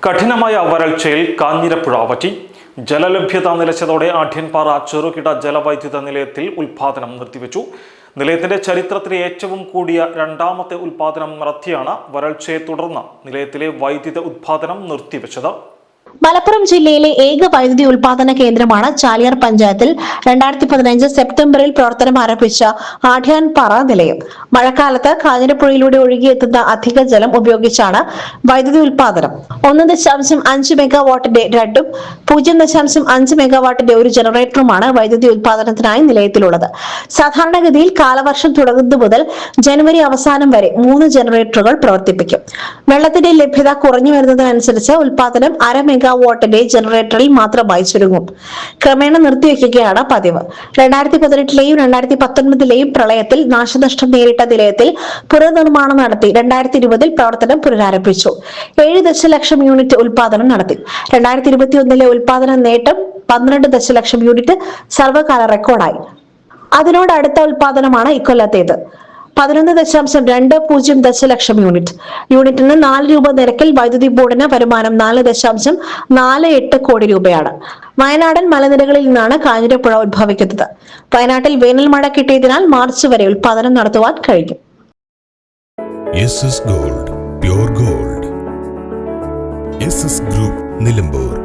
കഠിനമായ വരൾച്ചയിൽ കാഞ്ഞിരപ്പുഴ വറ്റി. ജലലഭ്യത നിലച്ചതോടെ ആഢ്യൻപാറ ചെറുകിട ജലവൈദ്യുത നിലയത്തിൽ ഉൽപാദനം നിർത്തിവെച്ചു. നിലയത്തിന്റെ ചരിത്രത്തിലെ ഏറ്റവും കൂടിയ രണ്ടാമത്തെ ഉൽപാദനം നടത്തിയാണ് വരൾച്ചയെ തുടർന്ന് നിലയത്തിലെ വൈദ്യുത ഉൽപാദനം നിർത്തിവെച്ചത്. മലപ്പുറം ജില്ലയിലെ ഏക വൈദ്യുതി ഉൽപാദന കേന്ദ്രമാണ് ചാലിയാർ പഞ്ചായത്തിൽ 2015 സെപ്റ്റംബറിൽ പ്രവർത്തനം ആരംഭിച്ച ആഢ്യാൻപാറ നിലയം. മഴക്കാലത്ത് കാഞ്ഞിരപ്പുഴയിലൂടെ ഒഴുകിയെത്തുന്ന അധിക ജലം ഉപയോഗിച്ചാണ് വൈദ്യുതി ഉൽപാദനം. 1.5 മെഗാവാട്ടിന്റെ 2ഉം 0.5 മെഗാവാട്ടിന്റെ 1 ജനറേറ്ററുമാണ് വൈദ്യുതി ഉൽപാദനത്തിനായി നിലയത്തിലുള്ളത്. സാധാരണഗതിയിൽ കാലവർഷം തുടങ്ങുന്നത് മുതൽ ജനുവരി അവസാനം വരെ 3 ജനറേറ്ററുകൾ പ്രവർത്തിപ്പിക്കും. വെള്ളത്തിന്റെ ലഭ്യത കുറഞ്ഞു വരുന്നതിനനുസരിച്ച് ഉൽപാദനം 1/2 മെഗാവാട്ടിന്റെ ജനറേറ്ററിൽ മാത്രമായി ചുരുങ്ങും. ക്രമേണ നിർത്തിവെക്കുകയാണ് പതിവ്. 2018ലെയും 2019ലെയും പ്രളയത്തിൽ നാശനഷ്ടം നേരിട്ട നിലയത്തിൽ പുനർനിർമ്മാണം നടത്തി 2020ൽ പ്രവർത്തനം പുനരാരംഭിച്ചു. 7 ദശലക്ഷം യൂണിറ്റ് ഉൽപാദനം നടത്തി. 2021ലെ ഉൽപാദന നേട്ടം 12 ദശലക്ഷം യൂണിറ്റ് സർവകാല റെക്കോർഡായി. അതിനോട് അടുത്ത ഉൽപാദനമാണ് ഇക്കൊല്ലത്തേത്. 11.20 ദശലക്ഷം യൂണിറ്റിന് 4 രൂപ നിരക്കിൽ വൈദ്യുതി ബോർഡിന് വരുമാനം 4.48 കോടി രൂപയാണ്. വയനാടൻ മലനിരകളിൽ നിന്നാണ് കാഞ്ഞിരപ്പുഴ ഉത്ഭവിക്കുന്നത്. വയനാട്ടിൽ വേനൽ മഴ കിട്ടിയതിനാൽ മാർച്ച് വരെ ഉൽപാദനം നടത്തുവാൻ കഴിയും. Gold, pure gold. Group Nilambur.